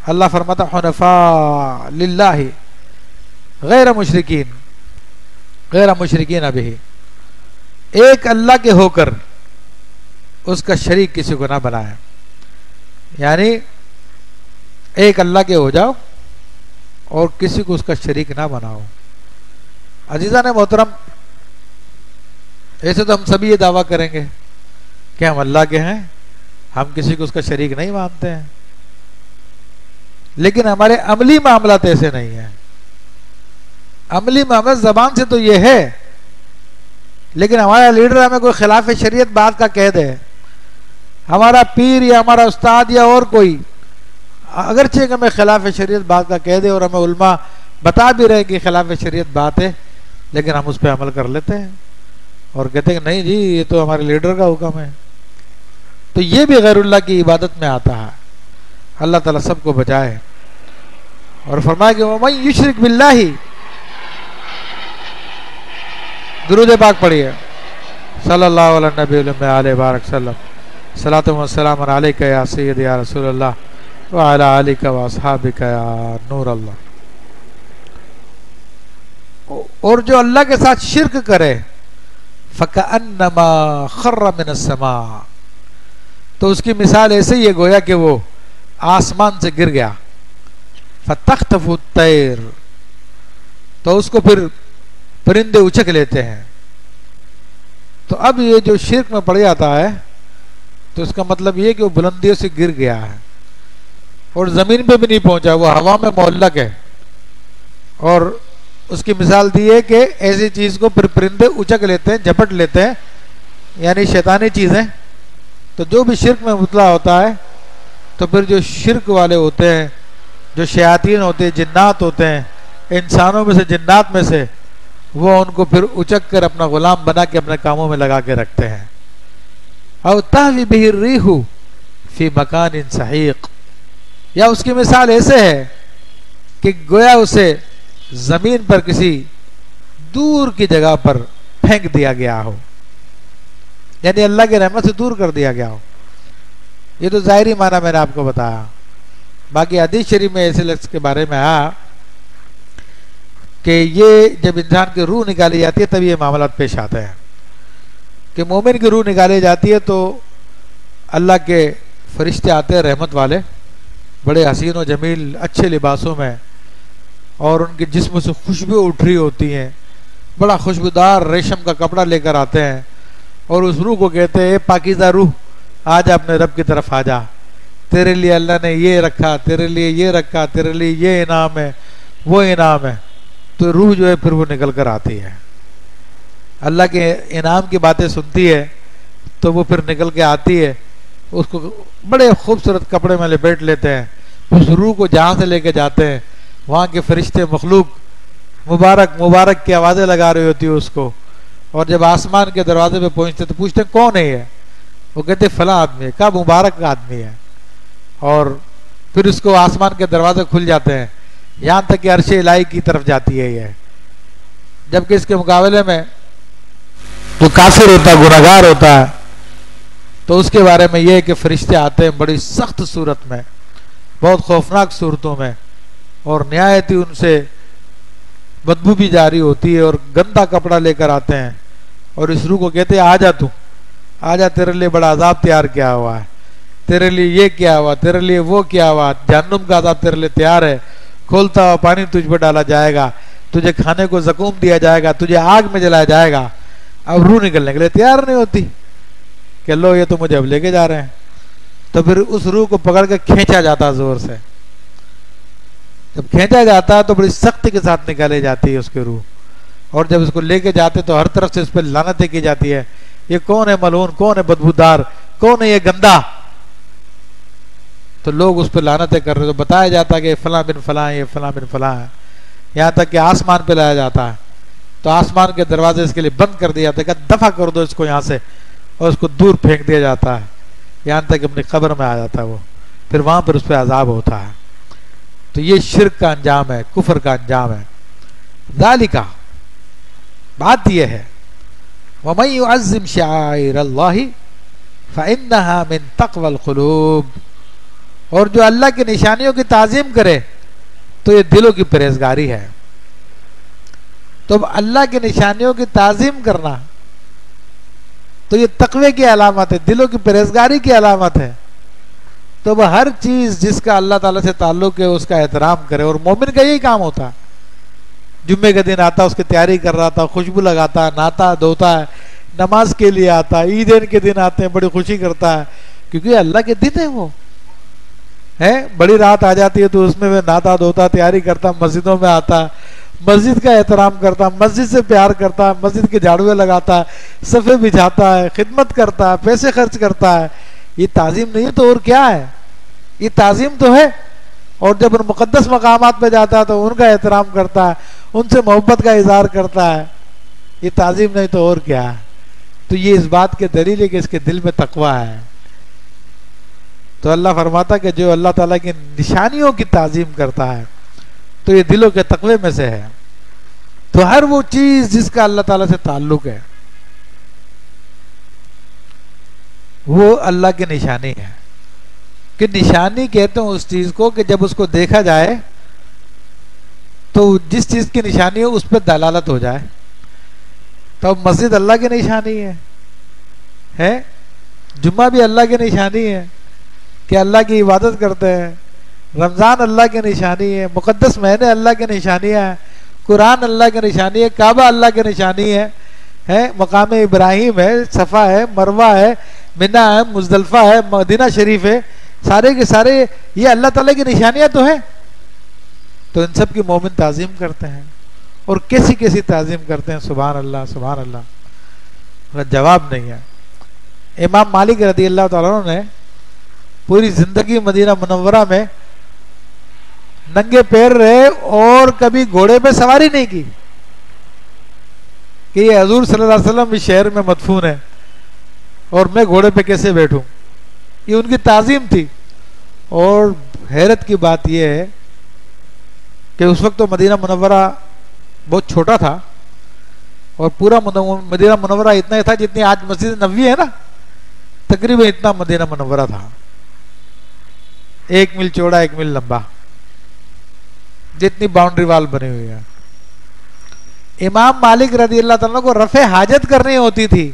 اللہ فرماتا حنفاء للہ غیر مشرکین بہ، ایک اللہ کے ہو کر اس کا شریک کسی کو نہ بنائے، یعنی ایک اللہ کے ہو جاؤ اور کسی کو اس کا شریک نہ بناؤ۔ عزیزان محترم، ایسے تو ہم سبھی یہ دعویٰ کریں گے کہ ہم اللہ کے ہیں، ہم کسی کو اس کا شریک نہیں مانتے ہیں، لیکن ہمارے عملی معاملات ایسے نہیں ہیں۔ عملی معاملات زبان سے تو یہ ہے، لیکن ہمارا لیڈر ہمیں کوئی خلاف شریعت بات کا کہہ دے، ہمارا پیر یا ہمارا استاد یا اور کوئی اگرچہ کہ ہمیں خلاف شریعت بات کا کہہ دے، اور ہمیں علماء بتا بھی رہے کہ خلاف شریعت بات ہے، لیکن ہم اس پہ عمل کر لیتے ہیں اور کہتے ہیں کہ نہیں جی یہ تو ہمارے لیڈر کا حکم ہے، تو یہ بھی غیر اللہ کی عبادت میں آتا ہے۔ اللہ تعالیٰ سب کو بچائے، اور فرمایا کہ وَمَن یشرک باللہ، درود پاک پڑھیے صلی اللہ علیہ نبی علیہ بارک وسلم، صلاۃ و سلام علیک یا سید یا رسول اللہ وعلی آلک و اصحابک یا نور اللہ۔ اور جو اللہ کے ساتھ شرک کرے فَكَأَنَّمَا خَرَّ مِنَ السَّمَاءِ، تو اس کی مثال ایسے ہی ہے گویا کہ وہ آسمان سے گر گیا، فَتَخْطَفُ الطَّيْرُ، تو اس کو پھر پرندے اچک لیتے ہیں۔ تو اب یہ جو شرک میں پڑ جاتا ہے تو اس کا مطلب یہ کہ وہ بلندیوں سے گر گیا ہے اور زمین پہ بھی نہیں پہنچا، وہ ہوا میں معلق ہے، اور اس کی مثال دی ہے کہ ایسی چیز کو پھر پرندے اچک لیتے ہیں، جھپٹ لیتے ہیں، یعنی شیطانی چیزیں۔ تو جو بھی شرک میں مبتلا ہوتا ہے تو پھر جو شرک والے ہوتے ہیں، جو شیاطین ہوتے ہیں، جنات ہوتے ہیں، انسانوں میں سے جنات میں سے، وہ ان کو پھر اچک کر اپنا غلام بنا کے اپنے کاموں میں لگا کے رکھتے ہیں۔ او تہوی بہ الریح فی مکان سحیق، یا اس کی مثال ایسے ہے کہ گویا اسے زمین پر کسی دور کی جگہ پر پھینک دیا گیا ہو، یعنی اللہ کے رحمت سے دور کر دیا گیا ہو۔ یہ تو ظاہری معنی میں نے آپ کو بتایا، باقی حدیث شریف میں ایسے لفظ کے بارے میں آیا کہ یہ جب انسان کی روح نکالی جاتی ہے تب یہ معاملات پیش آتے ہیں کہ مومن کی روح نکالی جاتی ہے تو اللہ کے فرشتے آتے ہیں رحمت والے، بڑے حسین و جمیل اچھے لباسوں میں، اور ان کے جسم سے خوشبو اٹھ رہی ہوتی ہیں، بڑا خوشبودار ریشم کا کپڑا لے کر آتے ہیں، اور اس روح کو کہتے ہیں اے پاکیزہ روح آ جا اپنے رب کی طرف آ جا، تیرے لیے اللہ نے یہ رکھا، تیرے لیے یہ رکھا، تیرے لیے یہ انعام ہے، وہ انعام ہے۔ تو روح جو ہے پھر وہ نکل کر آتی ہے، اللہ کے انعام کی باتیں سنتی ہے تو وہ پھر نکل کے آتی ہے، اس کو بڑے خوبصورت کپڑے میں لپیٹ لیتے ہیں، اس روح کو جہاں سے لے کے جاتے ہیں وہاں کے فرشتے مخلوق مبارک مبارک کی آوازیں لگا رہی ہوتی ہے اس کو، اور جب آسمان کے دروازے پہ پہنچتے تو پوچھتے ہیں کون ہے یہ؟ وہ کہتے فلاں آدمی ہے، کہا مبارک آدمی ہے، اور پھر اس کو آسمان کے دروازے کھل جاتے ہیں یہاں تک کہ عرش الہی کی طرف جاتی ہے یہ، جبکہ اس کے مقابلے میں جو کافر ہوتا ہے، گناہگار ہوتا ہے، تو اس کے بارے میں یہ ہے کہ فرشتے آتے ہیں بڑی سخت صورت میں، بہت خوفناک صورتوں میں، اور نہایت ہی ان سے بدبو بھی جاری ہوتی ہے، اور گندا کپڑا لے کر آتے ہیں، اور اس روح کو کہتے ہیں آ جا تو، آ جا، تیرے لیے بڑا عذاب تیار کیا ہوا ہے، تیرے لیے یہ کیا ہوا، تیرے لیے وہ کیا ہوا، جہنم کا عذاب تیرے لیے تیار ہے، کھولتا ہوا پانی تجھ پر ڈالا جائے گا، تجھے کھانے کو زکوم دیا جائے گا، تجھے آگ میں جلایا جائے گا۔ اب روح نکلنے کے لیے تیار نہیں ہوتی کہ لو یہ تو مجھے اب لے کے جا رہے ہیں، تو پھر اس روح کو پکڑ کے کھینچا جاتا زور سے، جب کھینچا جاتا ہے تو بڑی سختی کے ساتھ نکالی جاتی ہے اس کی روح، اور جب اس کو لے کے جاتے تو ہر طرف سے اس پہ لعنتیں کی جاتی ہے، یہ کون ہے ملعون، کون ہے بدبودار، کون ہے یہ گندا، تو لوگ اس پہ لعنتیں کر رہے، تو بتایا جاتا ہے کہ فلاں بن فلاں، یہ فلاں بن فلاں ہے، یہاں تک کہ آسمان پہ لایا جاتا ہے تو آسمان کے دروازے اس کے لیے بند کر دیا جاتا ہے کہ دفع کر دو اس کو یہاں سے، اور اس کو دور پھینک دیا جاتا ہے یہاں تک کہ اپنی قبر میں آ جاتا ہے وہ، پھر وہاں پر اس پہ عذاب ہوتا ہے۔ تو یہ شرک کا انجام ہے، کفر کا انجام ہے۔ ذالک، بات یہ ہے وَمَن يُعَظِّمْ شَعَائِرَ اللَّهِ فَإِنَّهَا مِن تَقْوَى الْقُلُوبِ، اور جو اللہ کی نشانیوں کی تعظیم کرے تو یہ دلوں کی پرہیزگاری ہے. تو اب اللہ کی نشانیوں کی تعظیم کرنا تو یہ تقوی کی علامت ہے, دلوں کی پرہیزگاری کی علامت ہے. تو وہ ہر چیز جس کا اللہ تعالیٰ سے تعلق ہے اس کا احترام کرے. اور مومن کا یہی کام ہوتا ہے. جمعے کا دن آتا, اس کی تیاری کر رہا تھا, خوشبو لگاتا, نہاتا دھوتا ہے, نماز کے لیے آتا, عیدین کے دن آتے ہیں بڑی خوشی کرتا ہے, کیونکہ اللہ کے دن ہے. وہ ہے بڑی رات آ جاتی ہے تو اس میں وہ نہاتا دھوتا, تیاری کرتا, مسجدوں میں آتا, مسجد کا احترام کرتا, مسجد سے پیار کرتا, مسجد کے جھاڑوے لگاتا, صفے بچھاتا ہے, خدمت کرتا ہے, پیسے خرچ کرتا ہے. یہ تعظیم نہیں ہے تو اور کیا ہے؟ یہ تعظیم تو ہے. اور جب ان مقدس مقامات پہ جاتا ہے تو ان کا احترام کرتا ہے, ان سے محبت کا اظہار کرتا ہے. یہ تعظیم نہیں تو اور کیا ہے؟ تو یہ اس بات کے دلیل ہے کہ اس کے دل میں تقوی ہے. تو اللہ فرماتا کہ جو اللہ تعالیٰ کی نشانیوں کی تعظیم کرتا ہے تو یہ دلوں کے تقوی میں سے ہے. تو ہر وہ چیز جس کا اللہ تعالیٰ سے تعلق ہے وہ اللہ کی نشانی ہے. کہ نشانی کہتے ہیں اس چیز کو کہ جب اس کو دیکھا جائے تو جس چیز کی نشانی ہو اس پہ دلالت ہو جائے. تو اب مسجد اللہ کی نشانی ہے, جمعہ بھی اللہ کی نشانی ہے کہ اللہ کی عبادت کرتے ہیں, رمضان اللہ کی نشانی ہے, مقدس مہینے اللہ کی نشانی ہے, قرآن اللہ کی نشانی ہے, کعبہ اللہ کی نشانی ہے, مقام ابراہیم ہے, صفا ہے, مروہ ہے, منہ ہے, مزدلفہ ہے, مدینہ شریف ہے, سارے کے سارے یہ اللہ تعالیٰ کی نشانیاں تو ہیں. تو ان سب کی مومن تعظیم کرتے ہیں. اور کیسی کیسی تعظیم کرتے ہیں, سبحان اللہ سبحان اللہ, جواب نہیں ہے. امام مالک رضی اللہ تعالیٰ عنہ نے پوری زندگی مدینہ منورہ میں ننگے پیر رہے اور کبھی گھوڑے پہ سواری نہیں کی کہ یہ حضور صلی اللہ علیہ وسلم اس شہر میں مدفون ہے اور میں گھوڑے پہ کیسے بیٹھوں. یہ ان کی تعظیم تھی. اور حیرت کی بات یہ ہے کہ اس وقت تو مدینہ منورہ بہت چھوٹا تھا اور پورا مدینہ منورہ اتنا ہی تھا جتنی آج مسجد نبوی ہے نا, تقریباً اتنا مدینہ منورہ تھا, 1 میل چوڑا 1 میل لمبا, جتنی باؤنڈری وال بنی ہوئی ہے. امام مالک رضی اللہ تعالیٰ کو رفع حاجت کرنی ہوتی تھی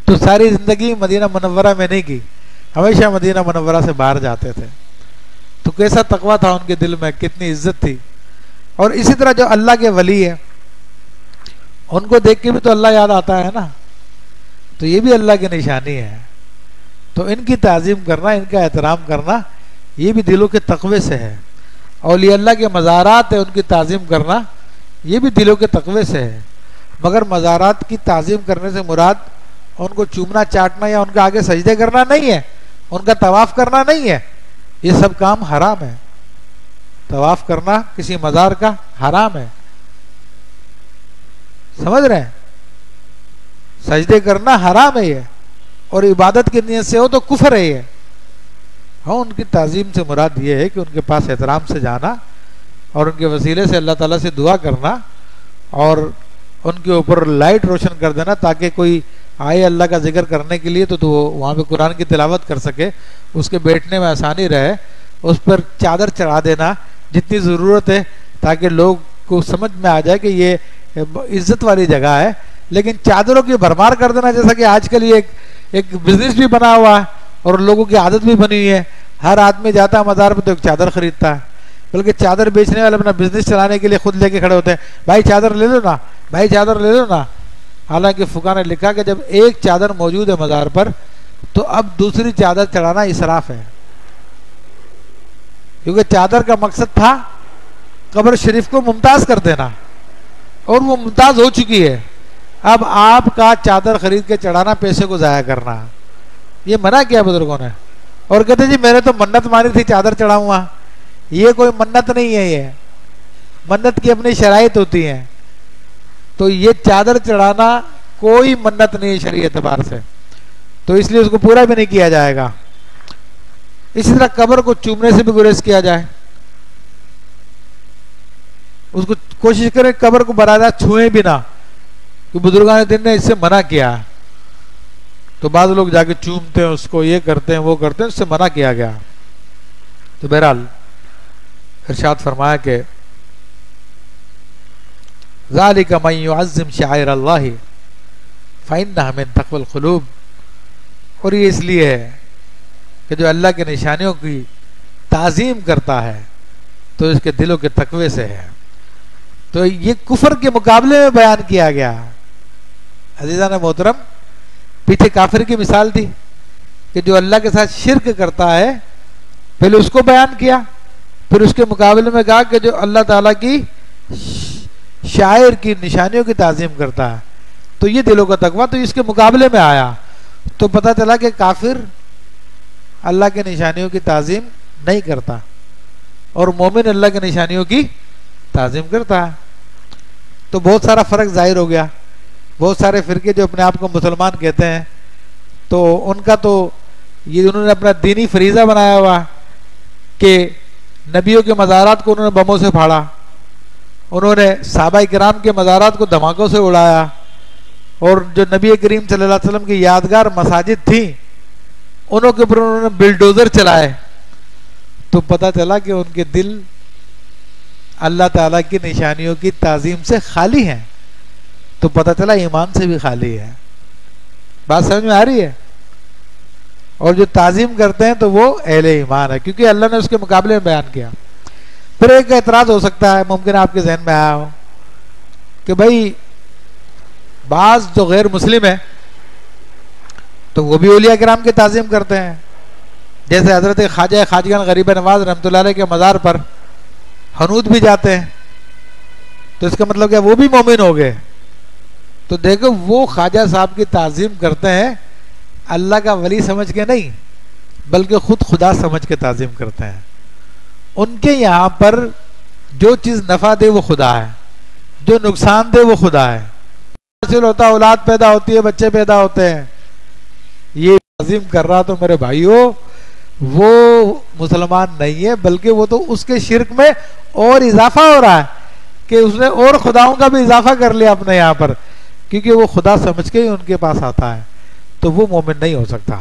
تو ساری زندگی مدینہ منورہ میں نہیں کی, ہمیشہ مدینہ منورہ سے باہر جاتے تھے. تو کیسا تقویٰ تھا ان کے دل میں, کتنی عزت تھی. اور اسی طرح جو اللہ کے ولی ہیں ان کو دیکھ کے بھی تو اللہ یاد آتا ہے نا, تو یہ بھی اللہ کی نشانی ہے. تو ان کی تعظیم کرنا, ان کا احترام کرنا یہ بھی دلوں کے تقوی سے ہے. اولیاء اللہ کے مزارات ہیں ان کی تعظیم کرنا یہ بھی دلوں کے تقوی سے ہے. مگر مزارات کی تعظیم کرنے سے مراد ان کو چومنا چاٹنا یا ان کا آگے سجدے کرنا نہیں ہے, ان کا طواف کرنا نہیں ہے. یہ سب کام حرام ہے. طواف کرنا کسی مزار کا حرام ہے, سمجھ رہے ہیں؟ سجدے کرنا حرام ہے یہ, اور عبادت کی نیت سے ہو تو کفر ہے یہ. ہاں ان کی تعظیم سے مراد یہ ہے کہ ان کے پاس احترام سے جانا اور ان کے وسیلے سے اللہ تعالیٰ سے دعا کرنا اور ان کے اوپر لائٹ روشن کر دینا تاکہ کوئی آئے اللہ کا ذکر کرنے کے لیے تو وہ وہاں پہ قرآن کی تلاوت کر سکے, اس کے بیٹھنے میں آسانی رہے. اس پر چادر چڑھا دینا جتنی ضرورت ہے تاکہ لوگ کو سمجھ میں آ جائے کہ یہ عزت والی جگہ ہے. لیکن چادروں کی بھرمار کر دینا جیسا کہ آج کل یہ ایک بزنس بھی بنا ہوا ہے اور لوگوں کی عادت بھی بنی ہوئی ہے. ہر آدمی جاتا ہے مزار پہ تو ایک چادر خریدتا ہے, بلکہ چادر بیچنے والے اپنا بزنس چلانے کے لیے خود لے کے کھڑے ہوتے ہیں, بھائی چادر لے لو نا, بھائی چادر لے لو نا. حالانکہ فقہا نے لکھا کہ جب ایک چادر موجود ہے مزار پر تو اب دوسری چادر چڑھانا اسراف ہے, کیونکہ چادر کا مقصد تھا قبر شریف کو ممتاز کر دینا اور وہ ممتاز ہو چکی ہے. اب آپ کا چادر خرید کے چڑھانا پیسے کو ضائع کرنا, یہ منع کیا بزرگوں نے. اور کہتے جی میں نے تو منت مانی تھی چادر چڑھاؤں گا. یہ کوئی منت نہیں ہے, یہ منت کی اپنی شرائط ہوتی ہیں. تو یہ چادر چڑھانا کوئی منت نہیں ہے شرعی اعتبار سے, تو اس لیے اس کو پورا بھی نہیں کیا جائے گا. اسی طرح قبر کو چومنے سے بھی گریز کیا جائے, اس کو کوشش کریں قبر کو براہ راست چھوئیں بھی نہ, کہ بزرگان دین نے اس سے منع کیا. تو بعض لوگ جا کے چومتے ہیں اس کو, یہ کرتے ہیں وہ کرتے ہیں, اس سے منع کیا گیا. تو بہرحال ارشاد فرمایا کہ ذالک من یعظم شعائر اللہ فإنها من تقوی القلوب، اور یہ اس لیے ہے کہ جو اللہ کے نشانیوں کی تعظیم کرتا ہے تو اس کے دلوں کے تقوی سے ہے۔ تو یہ کفر کے مقابلے میں بیان کیا گیا۔ عزیزان محترم، پیچھے کافر کی مثال تھی کہ جو اللہ کے ساتھ شرک کرتا ہے، پہلے اس کو بیان کیا، پھر اس کے مقابلے میں کہا کہ جو اللہ تعالیٰ کی شاعر کی نشانیوں کی تعظیم کرتا ہے تو یہ دلوں کا تقویٰ، تو اس کے مقابلے میں آیا تو پتہ چلا کہ کافر اللہ کے نشانیوں کی تعظیم نہیں کرتا اور مومن اللہ کے نشانیوں کی تعظیم کرتا ہے۔ تو بہت سارا فرق ظاہر ہو گیا۔ بہت سارے فرقے جو اپنے آپ کو مسلمان کہتے ہیں تو ان کا تو یہ انہوں نے اپنا دینی فریضہ بنایا ہوا کہ نبیوں کے مزارات کو انہوں نے بموں سے پھاڑا، انہوں نے صحابہ کرام کے مزارات کو دھماکوں سے اڑایا، اور جو نبی کریم صلی اللہ علیہ وسلم کی یادگار مساجد تھیں انہوں کے اوپر انہوں نے بلڈوزر چلائے۔ تو پتہ چلا کہ ان کے دل اللہ تعالیٰ کی نشانیوں کی تعظیم سے خالی ہیں، تو پتہ چلا ایمان سے بھی خالی ہے۔ بات سمجھ میں آ رہی ہے؟ اور جو تعظیم کرتے ہیں تو وہ اہل ایمان ہے، کیونکہ اللہ نے اس کے مقابلے میں بیان کیا۔ پھر ایک اعتراض ہو سکتا ہے، ممکن آپ کے ذہن میں آیا ہو کہ بھائی بعض جو غیر مسلم ہیں تو وہ بھی اولیاء کرام کی تعظیم کرتے ہیں، جیسے حضرت خواجہ خواجگان غریب نواز رحمۃ اللہ علیہ کے مزار پر حنوت بھی جاتے ہیں، تو اس کا مطلب کیا وہ بھی مومن ہو گئے؟ تو دیکھو وہ خواجہ صاحب کی تعظیم کرتے ہیں اللہ کا ولی سمجھ کے نہیں، بلکہ خود خدا سمجھ کے تعظیم کرتے ہیں۔ ان کے یہاں پر جو چیز نفع دے وہ خدا ہے، جو نقصان دے وہ خدا ہے۔ حاصل ہوتا ہے، اولاد پیدا ہوتی ہے، بچے پیدا ہوتے ہیں، یہ تعظیم کر رہا تو میرے بھائیوں وہ مسلمان نہیں ہے، بلکہ وہ تو اس کے شرک میں اور اضافہ ہو رہا ہے کہ اس نے اور خداؤں کا بھی اضافہ کر لیا اپنے یہاں پر، کیونکہ وہ خدا سمجھ کے ہی ان کے پاس آتا ہے، تو وہ مومن نہیں ہو سکتا۔